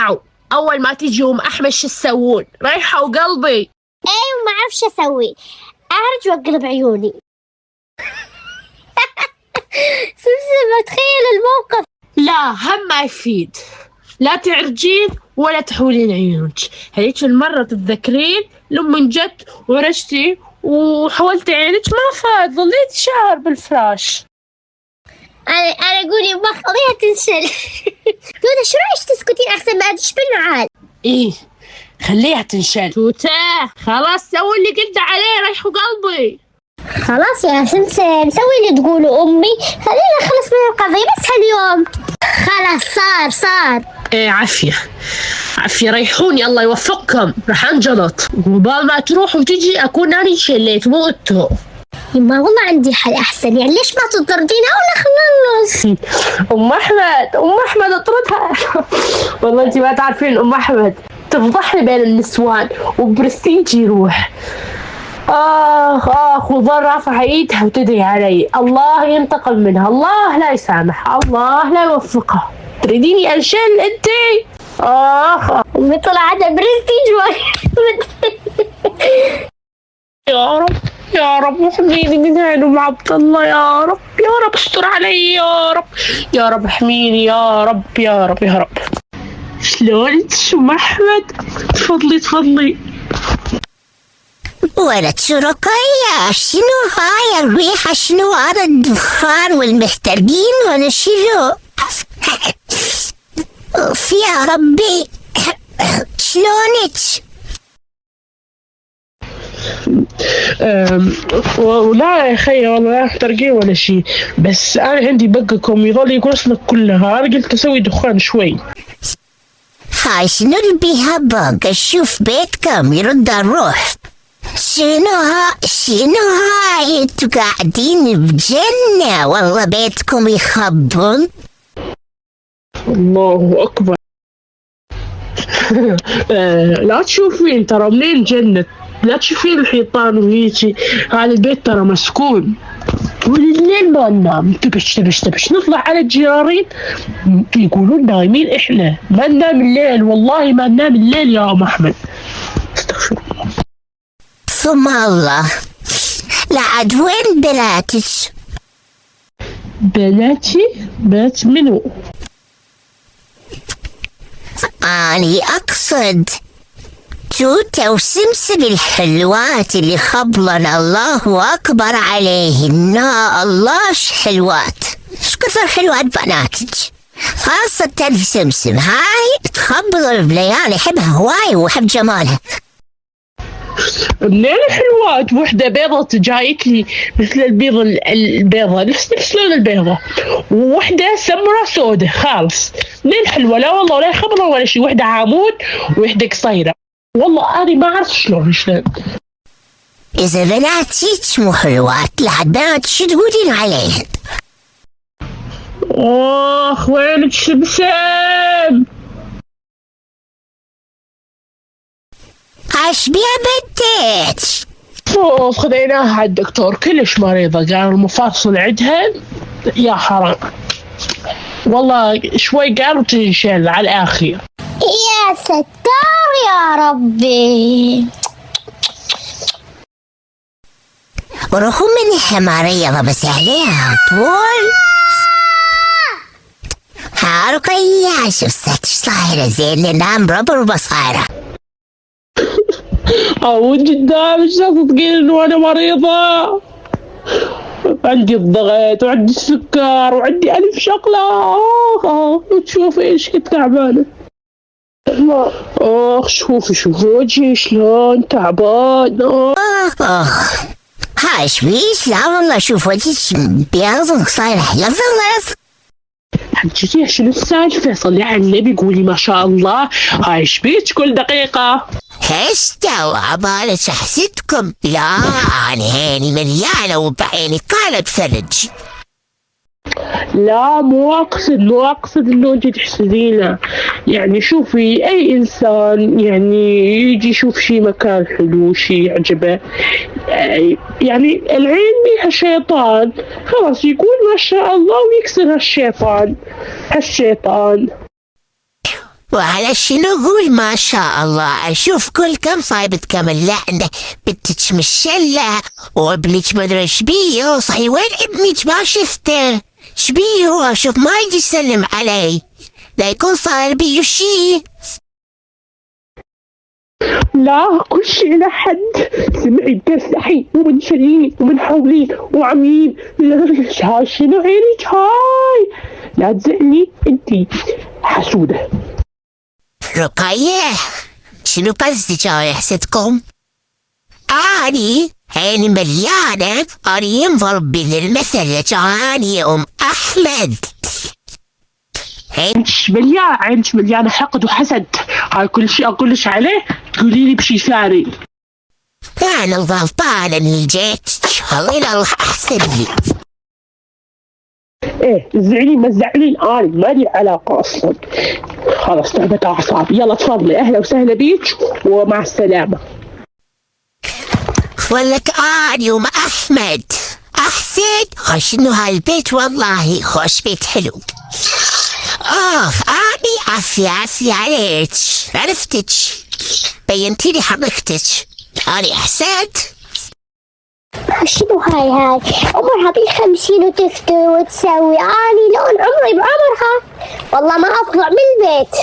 اسمعوا، أول ما تيجي أحمد شو تسوون؟ رايحة وقلبي. ايه وما اعرف شو اسوي، ارج واقلب عيوني. سمسم اتخيل الموقف. لا هم ما يفيد، لا تعرجين ولا تحولين عيونك. هذيك المرة تتذكرين لما جت ورجتي وحولتي عينك ما فاد، ظليتي شهر بالفراش. انا اقول يما خليها تنشل. توته شو رايك تسكتين احسن ما ادش بالنعال؟ ايه خليها تنشل. توته خلاص سوي اللي قلت عليه، ريحوا قلبي. خلاص يا سمسم سوي اللي تقوله امي، خلينا نخلص من القضية بس هاليوم. خلاص صار. ايه عافية ريحوني الله يوفقكم، راح انجلط وقبل ما تروح وتجي اكون انا شليت مو انتو. يما والله عندي حل احسن، يعني ليش ما تطردينا ونخلص؟ ام احمد اطردها. والله انت ما تعرفين ام احمد تفضحني بين النسوان وبرستيجي يروح. اخ وظل رافعة ايدها وتدعي علي، الله ينتقم منها، الله لا يسامحها، الله لا يوفقها. تريديني انشل انتي؟ امي طلع عندها برستيج. يا رب احميني من عين ام عبد الله، يا رب استر علي، يا رب احميني، يا رب. شلونك ام احمد؟ تفضلي. ولد شو رقية؟ شنو هاي الريحة؟ شنو هذا الدخان والمحترقين ولا شنو؟ اوف يا ربي. شلونك؟ ولا يا خي والله لا محترقين ولا شي، بس انا عندي بقكم يظل يقول اسمك كلها، انا قلت اسوي دخان شوي. هاي شنو اللي بيها بق؟ اشوف بيتكم يرد الروح. شنو هاي؟ انتو قاعدين بجنة والله، بيتكم يخبل. الله اكبر. لا تشوفين ترى منين جنة، لا تشوفين الحيطان وهيجي، هذا البيت ترى مسكون والليل ما ننام. تبش نطلع على الجيرانين يقولون نايمين، احنا ما ننام الليل، والله ما ننام الليل يا ام احمد. استغفر الله. ثم الله، لعد وين بناتك؟ بناتي؟ بنات منو؟ أني أقصد توتة وسمسم الحلوات اللي خبلنا، الله أكبر عليهن، الله ايش حلوات، ايش كثر حلوات بناتك، خاصة سمسم هاي تخبل البليان، يحبها هواي ويحب جمالها. منين الحلوات؟ وحدة بيضة جايت لي مثل البيضة نفس لون البيضة، ووحدة سمرة سودة خالص. منين حلوة؟ لا والله ولا خبرة ولا شي، وحدة عامود ووحدة قصيرة، والله أنا ما أعرف شلون. إذا بناتك مو حلوات لعد بناتك شو تقولين عليهن؟ وينك سمسم؟ عاش بيها بنتك؟ خذيناها على الدكتور كلش مريضة، قال المفاصل عندها يا حرام، والله شوي قالوا تنشل على الآخر. يا ستار يا ربي. ورغم انها مريضة بس عليها طول. ها رقية شو صايرة زين نام ربر بصايرة. قدام ايش تصدقين انه انا مريضة؟ عندي الضغط وعندي السكر وعندي ألف شغلة. وتشوفي ايش كنت تعبانة. شوفي وجهي شلون تعبان. هاي شويش؟ لا والله شوف وجهك بيض صاير يظل. حجتي شنو السالفة؟ صلي على النبي قولي ما شاء الله. هاي شبيك كل دقيقة؟ هشتوا عبالة حسيتكم؟ لا أنا هيني مليانة وبعيني كانت فرج. لا مو أقصد إنه أنت تحسدينا، يعني شوفي أي إنسان يعني يجي يشوف شي مكان حلو شي يعجبه، يعني العين بيها شيطان، خلاص يقول ما شاء الله ويكسر هالشيطان. وعلى شنو قول ما شاء الله. اشوف كل كم صايبت كمل لعنة بنتك مشلة وابنك مدري شبيه. صحيح وين ابنك ما شفته؟ شبيه؟ اشوف ما يجي يسلم علي، لا يكون صار بيه شي. لا كل شيء لحد سمعي بترسحي ومنشلين ومنحولين وعمين. هاي شنو عينك هاي؟ لا تزعلي انتي حسودة. رقية شنو قصدك يا حسدكم؟ أني مليانة، أني ينظر بالمثل جاني أم أحمد. عينك مليانة حقد وحسد. هاي كل شيء أقولش عليه تقولي لي بشي ثاني. أنا الغلطانة اللي جيت، الله أحسن لي. ايه زعلي ما تزعلين، انا ما لي علاقة اصلا. خلاص تعبت اعصابي. يلا تفضلي، اهلا وسهلا بيك ومع السلامة. ولك أني أم أحمد أحسن. شنو هالبيت والله خوش بيت حلو. أني عافية عليك، عرفتك بينتي لي حركتك. أني أحسنت. شنو هاي عمرها بال50 وتفتر وتسوي. اني لون عمري بعمرها والله ما اطلع من البيت.